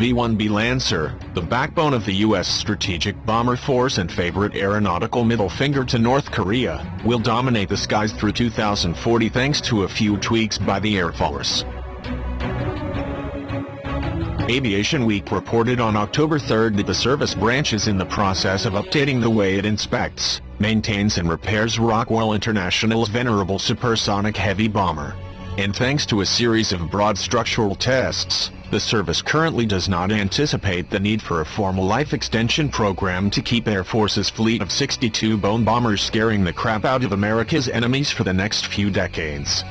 B-1B Lancer, the backbone of the U.S. strategic bomber force and favorite aeronautical middle finger to North Korea, will dominate the skies through 2040 thanks to a few tweaks by the Air Force. Aviation Week reported on October 3 that the service branch is in the process of updating the way it inspects, maintains and repairs Rockwell International's venerable supersonic heavy bomber. And thanks to a series of broad structural tests, the service currently does not anticipate the need for a formal life extension program to keep Air Force's fleet of 62 Bone bombers scaring the crap out of America's enemies for the next few decades.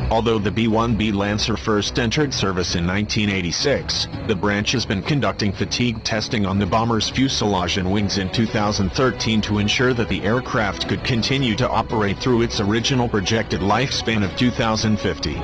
Although the B-1B Lancer first entered service in 1986, the branch has been conducting fatigue testing on the bomber's fuselage and wings in 2013 to ensure that the aircraft could continue to operate through its original projected lifespan of 2050.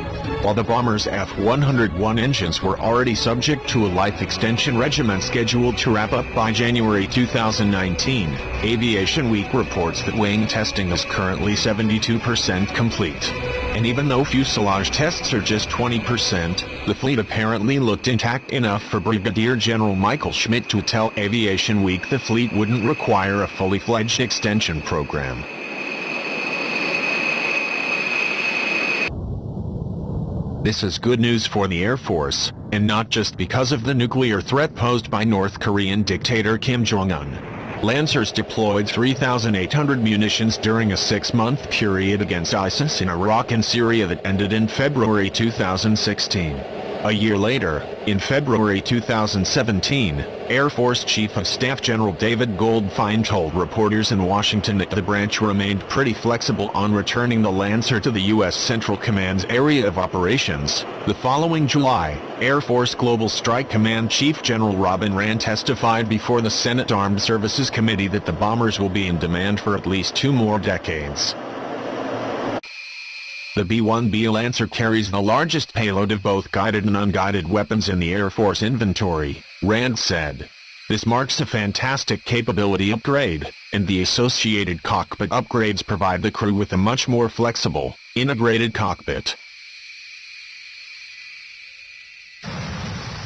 While the bomber's F-101 engines were already subject to a life extension regimen scheduled to wrap up by January 2019, Aviation Week reports that wing testing is currently 72% complete. And even though fuselage tests are just 20%, the fleet apparently looked intact enough for Brigadier General Michael Schmidt to tell Aviation Week the fleet wouldn't require a fully fledged extension program. This is good news for the Air Force, and not just because of the nuclear threat posed by North Korean dictator Kim Jong-un. Lancers deployed 3,800 munitions during a 6-month period against ISIS in Iraq and Syria that ended in February 2016. A year later, in February 2017, Air Force Chief of Staff General David Goldfein told reporters in Washington that the branch remained pretty flexible on returning the Lancer to the U.S. Central Command's area of operations. The following July, Air Force Global Strike Command Chief General Robin Rand testified before the Senate Armed Services Committee that the bombers will be in demand for at least 2 more decades. The B-1B Lancer carries the largest payload of both guided and unguided weapons in the Air Force inventory, Rand said. This marks a fantastic capability upgrade, and the associated cockpit upgrades provide the crew with a much more flexible, integrated cockpit.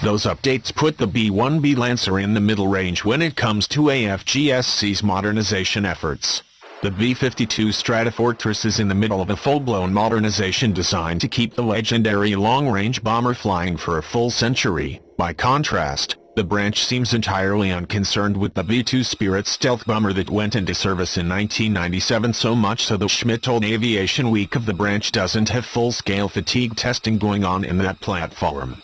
Those updates put the B-1B Lancer in the middle range when it comes to AFGSC's modernization efforts. The B-52 Stratofortress is in the middle of a full-blown modernization designed to keep the legendary long-range bomber flying for a full century. By contrast, the branch seems entirely unconcerned with the B-2 Spirit stealth bomber that went into service in 1997, so much so that Schmidt told Aviation Week of the branch doesn't have full-scale fatigue testing going on in that platform.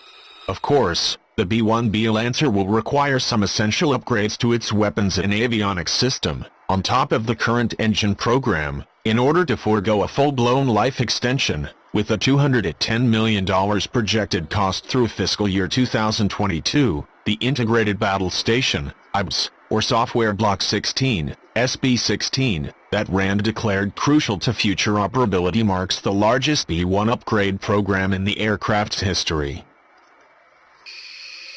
Of course, the B-1B Lancer will require some essential upgrades to its weapons and avionics system, on top of the current engine program, in order to forego a full-blown life extension, with a $210 million projected cost through fiscal year 2022, the Integrated Battle Station, IBS, or Software Block 16, SB-16, that Rand declared crucial to future operability marks the largest B-1 upgrade program in the aircraft's history.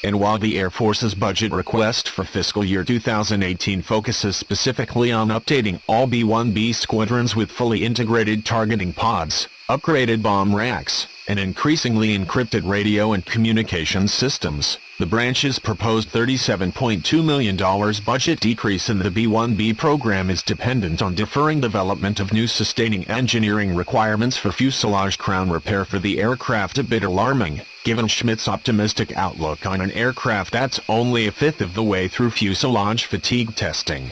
And while the Air Force's budget request for fiscal year 2018 focuses specifically on updating all B-1B squadrons with fully integrated targeting pods, upgraded bomb racks, and increasingly encrypted radio and communications systems, the branch's proposed $37.2 million budget decrease in the B-1B program is dependent on deferring development of new sustaining engineering requirements for fuselage crown repair for the aircraft. A bit alarming, given Schmidt's optimistic outlook on an aircraft that's only a fifth of the way through fuselage fatigue testing.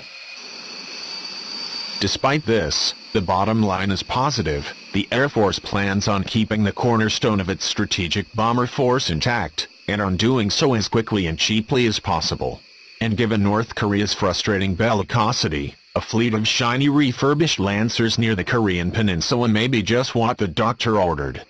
Despite this, the bottom line is positive. The Air Force plans on keeping the cornerstone of its strategic bomber force intact, and on doing so as quickly and cheaply as possible. And given North Korea's frustrating bellicosity, a fleet of shiny refurbished Lancers near the Korean peninsula may be just what the doctor ordered.